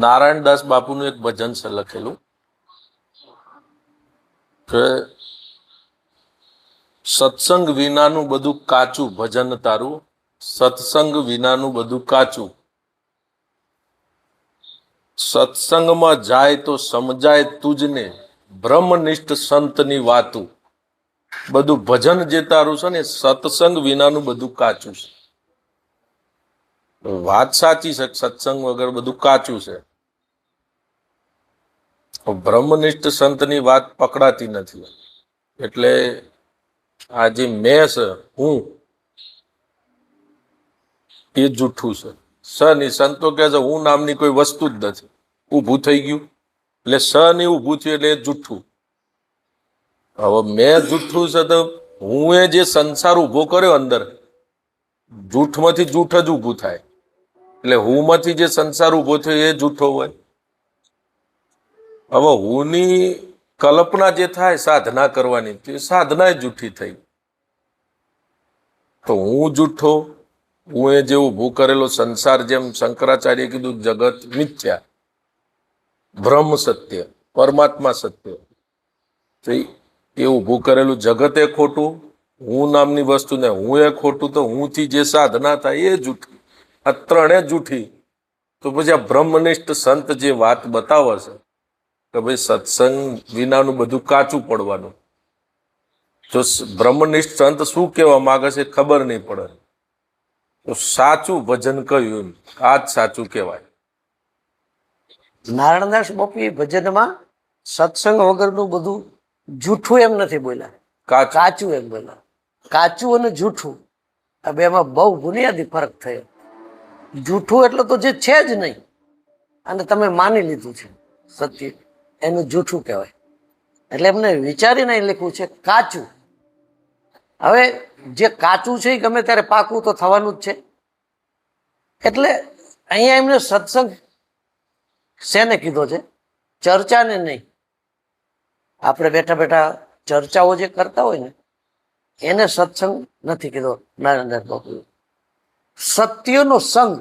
નારાયણદાસ બાપુનું એક ભજન છે લખેલું કે સત્સંગ વિનાનું બધું કાચું ભજન તારું, સત્સંગ વિનાનું બધું કાચું, સત્સંગમાં જાય તો સમજાય તુજને, બ્રહ્મનિષ્ઠ સંતની વાતું. બધું ભજન જે તારું છે ને સત્સંગ વિનાનું બધું કાચું છે. વાત સાચી છે, સત્સંગ વગર બધું કાચું છે. બ્રહ્મનિષ્ઠ સંતની વાત પકડાતી નથી. એટલે આ જે મેં છે હું એ જૂઠું છે. ની સંતો કહે છે હું નામની કોઈ વસ્તુ જ નથી. ઊભું થઈ ગયું એટલે ની ઊભું થયું એટલે એ જૂઠું. હવે મેં જૂઠું છે તો હું એ જે સંસાર ઊભો કર્યો અંદર, જૂઠમાંથી જૂઠ જ ઊભું થાય. એટલે હું માંથી જે સંસાર ઊભો થયો એ જૂઠો હોય. હવે હુંની કલ્પના જે થાય સાધના કરવાની, તે સાધના જૂઠી થઈ. તો હું જૂઠો, હું એ જે ઊભું કરેલો સંસાર, જેમ શંકરાચાર્ય કીધું જગત મિથ્યા, બ્રહ્મ સત્ય, પરમાત્મા સત્ય. તો એ ઊભું કરેલું જગત એ ખોટું, હું નામની વસ્તુ ને હું એ ખોટું, તો હુંથી જે સાધના થાય એ જૂઠી. આ ત્રણે જૂઠી. તો પછી આ બ્રહ્મનિષ્ઠ સંત જે વાત બતાવે છે કે ભાઈ સત્સંગ વિનાનું બધું કાચું પડવાનું, જો બ્રહ્મનિષ્ઠ સંત શું કહેવા માંગે છે ખબર નહીં પડે. તો સાચું ભજન કહ્યું, આ જ સાચું કહેવાય. નારાયણદાસ બાપુ ભજનમાં સત્સંગ વગરનું બધું જૂઠું એમ નથી બોલ્યા, કાચું એમ બોલ્યા. કાચું અને જૂઠું આ બેમાં બહુ બુનિયાદી ફરક થયો. જૂઠું એટલે તો જે છે જ નહીં અને તમે માની લીધું છે સત્ય, એનું જૂઠું કહેવાય. એટલે એમને વિચારીને લખ્યું છે કાચું. હવે જે કાચું છે એ ગમે ત્યારે પાકું તો થવાનું જ છે. એટલે અહીંયા એમને સત્સંગ શેને કીધો છે? ચર્ચાને નહીં. આપણે બેઠા બેઠા ચર્ચાઓ જે કરતા હોય ને એને સત્સંગ નથી કીધો નારાયણદાસ બાપુ. સત્યનો સંગ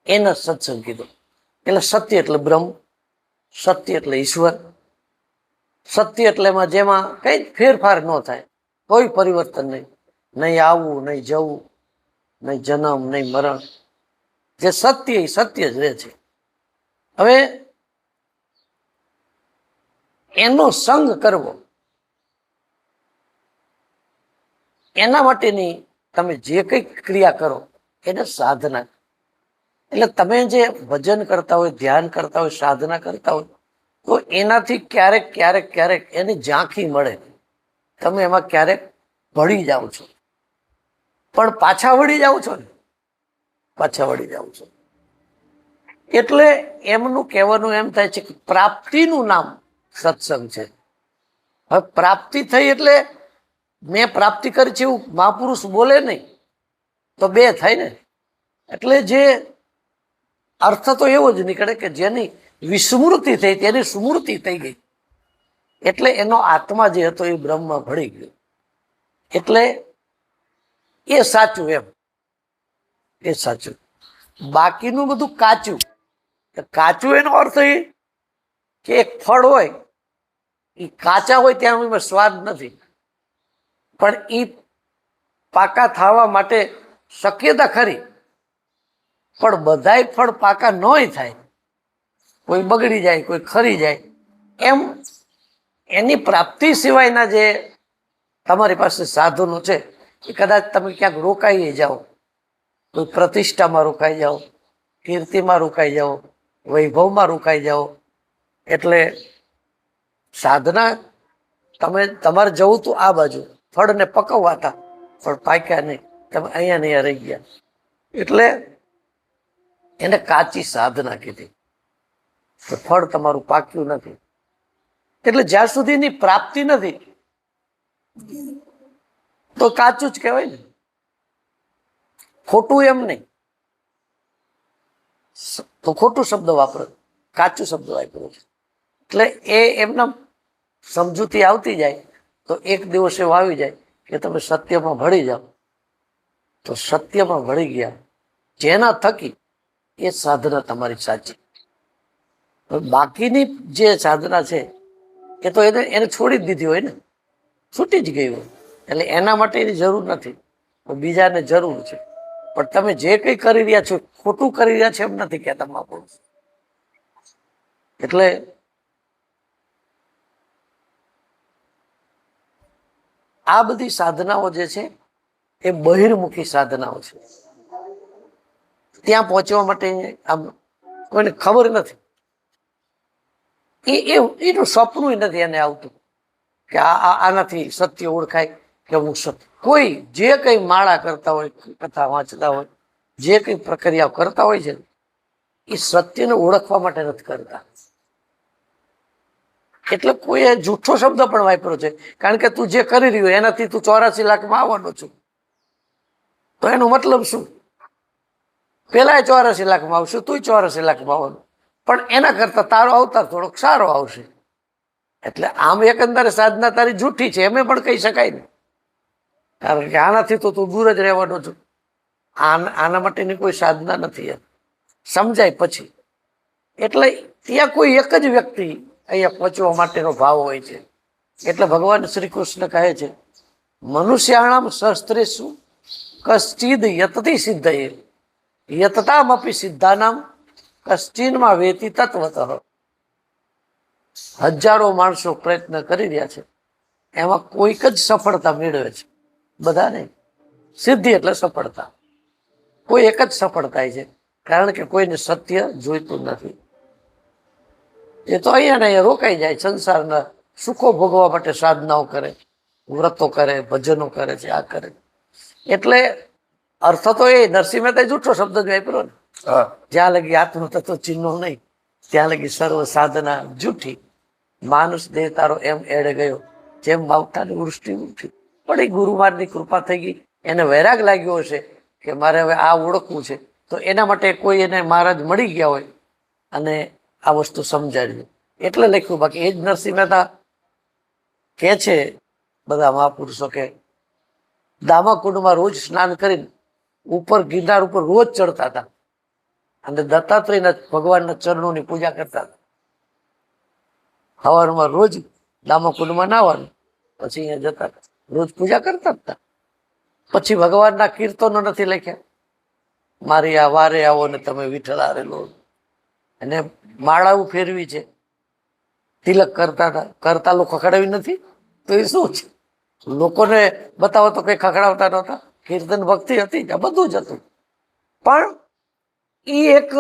એને સત્સંગ કીધો. એટલે સત્ય એટલે બ્રહ્મ, સત્ય એટલે ઈશ્વર, સત્ય એટલે એમાં જેમાં કઈ ફેરફાર ન થાય, કોઈ પરિવર્તન નહીં, નહીં આવવું, નહીં જવું, નહીં જન્મ, નહીં મરણ. જે સત્ય એ સત્ય જ રહે છે. હવે એનો સંગ કરવો, એના માટેની તમે જે કઈ ક્રિયા કરો એને સાધના. એટલે તમે જે ભજન કરતા હોય, ધ્યાન કરતા હોય, સાધના કરતા હોય, તો એનાથી ક્યારેક ક્યારેક ક્યારેક એની ઝાંખી મળે. તમે એમાં ક્યારેક ભળી જાઓ છો, પણ પાછા વળી જાઓ છો ને, પાછા વળી જાઓ છો. એટલે એમનું કહેવાનું એમ થાય છે કે પ્રાપ્તિનું નામ સત્સંગ છે. હવે પ્રાપ્તિ થઈ એટલે મેં પ્રાપ્તિ કરી છે એવું મહાપુરુષ બોલે નહીં, તો બે થાય ને. એટલે જે અર્થ તો એવો જ નીકળે કે જેની વિસ્મૃતિ થઈ તેની સ્મૃતિ થઈ ગઈ. એટલે એનો આત્મા જે હતો એ બ્રહ્મમાં ભળી ગયો. એટલે એ સાચું, એમ એ સાચું. બાકીનું બધું કાચું. કાચું એનો અર્થ એ કે એક ફળ હોય એ કાચા હોય ત્યાં એમાં સ્વાદ નથી, પણ એ પાકા થવા માટે શક્યતા ખરી. પણ બધાય ફળ પાકા નોય થાય, કોઈ બગડી જાય, કોઈ ખરી જાય. એમ એની પ્રાપ્તિ સિવાયના જે તમારી પાસે સાધનો છે એ કદાચ તમે ક્યાંક રોકાઈ જાઓ, કોઈ પ્રતિષ્ઠામાં રોકાઈ જાઓ, કીર્તિમાં રોકાઈ જાઓ, વૈભવમાં રોકાઈ જાઓ. એટલે સાધના તમે તમારે જવું તું આ બાજુ, ફળને પકવવા હતા પણ પાક્યા નહીં, તમે અહીંયા ને અહીંયા રહી ગયા. એટલે એને કાચી સાધના કીધી. ફળ તમારું પાક્યું નથી. એટલે જ્યાં સુધીની પ્રાપ્તિ નથી તો કાચું જ કહેવાય ને, ખોટું એમ નહીં. તો ખોટું શબ્દ વાપરો, કાચું શબ્દ વાપરો છે. એટલે એ એમના સમજૂતી આવતી જાય તો એક દિવસ એવો આવી જાય કે તમે સત્યમાં ભળી જાઓ. તો સત્યમાં ભળી ગયા જેના થકી એ સાધના તમારી સાચી. બાકીની જે સાધના છે એ તો એને એને છોડી જ દીધી હોય ને, છૂટી જ ગઈ હોય, એટલે એના માટે એની જરૂર નથી, બીજાને જરૂર છે. પણ તમે જે કંઈ કરી રહ્યા છો ખોટું કરી રહ્યા છો એમ નથી કહેતા મહાપુરુષ. એટલે આ બધી સાધનાઓ જે છે એ બહિર્મુખી સાધનાઓ છે. ત્યાં પહોંચવા માટે આમ કોઈને ખબર નથી, એનું સપનું નથી એને આવતું કે આનાથી સત્ય ઓળખાય કે હું સત્ય. કોઈ જે કંઈ માળા કરતા હોય, કથા વાંચતા હોય, જે કંઈ પ્રક્રિયાઓ કરતા હોય છે એ સત્યને ઓળખવા માટે નથી કરતા. એટલે કોઈએ જૂઠો શબ્દ પણ વાપર્યો છે, કારણ કે તું જે કરી રહ્યો એનાથી તું 84 લાખમાં આવવાનો છું, તો એનો મતલબ શું? પેલા 84 લાખમાં આવશે, તું 84 લાખમાં આવવાનું, પણ એના કરતા તારો અવતાર થોડોક સારો આવશે. એટલે આમ એકંદરે સાધના તારી જૂઠી છે એમ પણ કહી શકાય ને, કારણ કે આનાથી તો તું દૂર જ રહેવાનો છું. આના માટેની કોઈ સાધના નથી, એમ સમજાય પછી. એટલે ત્યાં કોઈ એક જ વ્યક્તિ અહીંયા પહોંચવા માટેનો ભાવ હોય છે. એટલે ભગવાન શ્રી કૃષ્ણ કહે છે, મનુષ્યાણામ શસ્ત્રેષુ કશ્ચિદ યતતિ સિદ્ધયે યતતામપી સિદ્ધાનામ કશ્ચિનમાં વેતિ તત્વતઃ. હજારો માણસો પ્રયત્ન કરી રહ્યા છે, એમાં કોઈક જ સફળતા મેળવે છે, બધા નહીં. સિદ્ધિ એટલે સફળતા, કોઈ એક જ સફળ થાય છે, કારણ કે કોઈને સત્ય જોઈતું નથી. એ તો અહીંયા ને અહીંયા રોકાઈ જાય, સંસારના સુખો ભોગવવા માટે સાધનાઓ કરે, વ્રતો કરે, ભજનો કરે છે, આ કરે. એટલે અર્થ તો એ નરસિંહ મહેતા જૂઠો શબ્દ જ વાપર્યો ને, જ્યાં લગી આત્મતત્વ ચિહ્નો નહીં ત્યાં લગી સર્વ સાધના જૂઠી. માનુષ દેહ તારો એમ એડે ગયો, જેમ માવઠાની વૃષ્ટિ ઉઠી. પણ એ ગુરુમારની કૃપા થઈ ગઈ, એને વૈરાગ લાગ્યો હશે કે મારે હવે આ ઓળખવું છે, તો એના માટે કોઈ એને મહારાજ મળી ગયા હોય અને આ વસ્તુ સમજાડ્યું, એટલે લખ્યું. બાકી એ જ નરસિંહ મહેતા કે છે બધા મહાપુરુષો કે દામાકુંડમાં રોજ સ્નાન કરીને ઉપર ગિરનાર ઉપર રોજ ચડતા હતા અને દત્તાત્રેયના ભગવાનના ચરણોની પૂજા કરતા હતા. સવારમાં રોજ દામાકુંડમાં નાવાનું, પછી અહીંયા જતા હતા, રોજ પૂજા કરતા હતા. પછી ભગવાનના કીર્તનો નથી લખ્યા, મારી આ વારે આવો ને તમે વિઠ્ઠલ આરેલો, અને માળાઓ ફેરવી છે, તિલક કરતા હતા. કરતા લોકો ખખડાવી નથી તો એ શું છે? લોકોને બતાવો તો કઈ ખખડાવતા નહોતા, કીર્તન ભક્તિ હતી, આ બધું જ હતું. પણ એ એક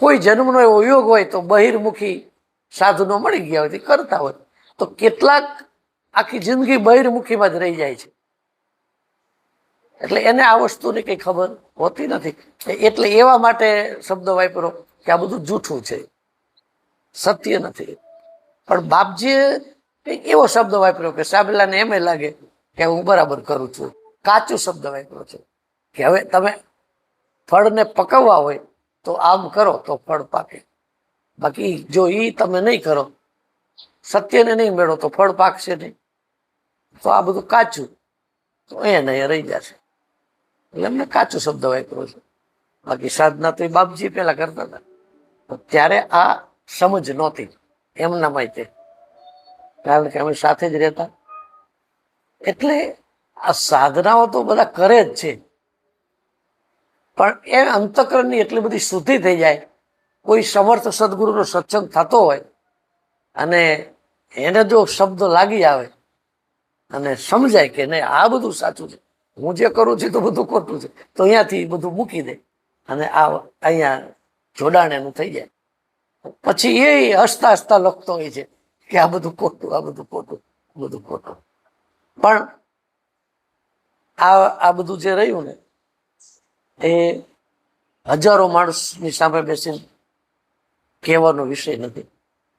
કોઈ જન્મનો એવો યોગ હોય તો બહિર્મુખી સાધનો મળી ગયા હોય કરતા હોય, તો કેટલાક આખી જિંદગી બહિર્મુખીમાં જ રહી જાય છે. એટલે એને આ વસ્તુની કઈ ખબર હોતી નથી. એટલે એવા માટે શબ્દ વાપરો કે આ બધું જૂઠું છે, સત્ય નથી. પણ બાપજીએ કંઈક એવો શબ્દ વાપર્યો કે સાબલાને એમ લાગે કે હું બરાબર કરું છું. કાચો શબ્દ વાપર્યો છે કે હવે તમે ફળને પકવવા હોય તો આમ કરો તો ફળ પાકે, બાકી જો એ તમે નહીં કરો, સત્યને નહીં મેળવો તો ફળ પાકશે નહીં. તો આ બધું કાચું, તો અહીંયા રહી જશે. એટલે એમને કાચો શબ્દ વાપર્યો છે. બાકી સાધના તો એ બાપજી પેલા કરતા હતા, ત્યારે આ સમજ નહોતી એમના માહિતી, કારણ કે અમે સાથે જ રહેતા. એટલે આ સાધનાઓ તો બધા કરે જ છે, પણ એ અંતઃકરણની એટલી બધી શુદ્ધિ થઈ જાય. કોઈ સમર્થ સદગુરુનો સત્સંગ થતો હોય અને એને જો શબ્દો લાગી આવે અને સમજાય કે નહીં આ બધું સાચું છે, હું જે કરું છું તો બધું ખોટું છે, તો અહીંયાથી બધું મૂકી દે અને આ અહીંયા જોડાણ એનું થઈ જાય. પછી એ હસતા હસતા લખતો હોય છે કે આ બધું ખોટું, આ બધું ખોટું, બધું ખોટું. પણ આ બધું જે રહ્યું ને એ હજારો માણસની સામે બેસીને કહેવાનો વિષય નથી,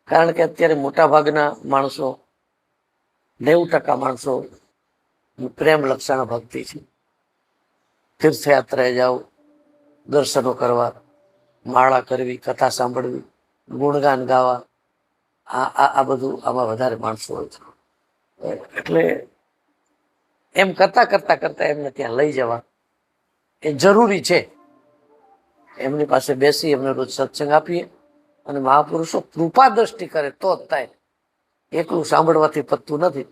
કારણ કે અત્યારે મોટા ભાગના માણસો, 90% માણસો પ્રેમ લક્ષણ ભક્તિ છે. તીર્થયાત્રાએ જાઓ, દર્શનો કરવા, માળા કરવી, કથા સાંભળવી, ગુણગાન ગાવા, આ બધું આમાં વધારે માણસો હોય છે. એટલે એમ કરતા કરતા કરતા એમને ત્યાં લઈ જવા એ જરૂરી છે. એમની પાસે બેસી એમને રોજ સત્સંગ આપીએ અને મહાપુરુષો કૃપા દ્રષ્ટિ કરે તો જ થાય. એકલું સાંભળવાથી પતતું નથી.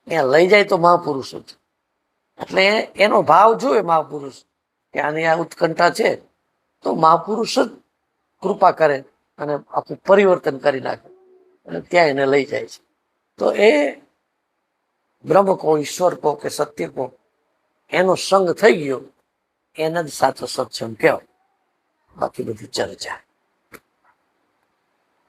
ત્યાં લઈ જાય તો મહાપુરુષો છે. એટલે એનો ભાવ જોવે મહાપુરુષ કે આની આ ઉત્કંઠા છે, તો મહાપુરુષ જ કૃપા કરે અને આખું પરિવર્તન કરી નાખે અને ત્યાં એને લઈ જાય છે. તો એ બ્રહ્મ કહો, ઈશ્વર કહો કે સત્ય કહો, એનો સંગ થઈ ગયો એને જ સાચો સત્સંગ કહેવાય. બાકી બધી ચર્ચા.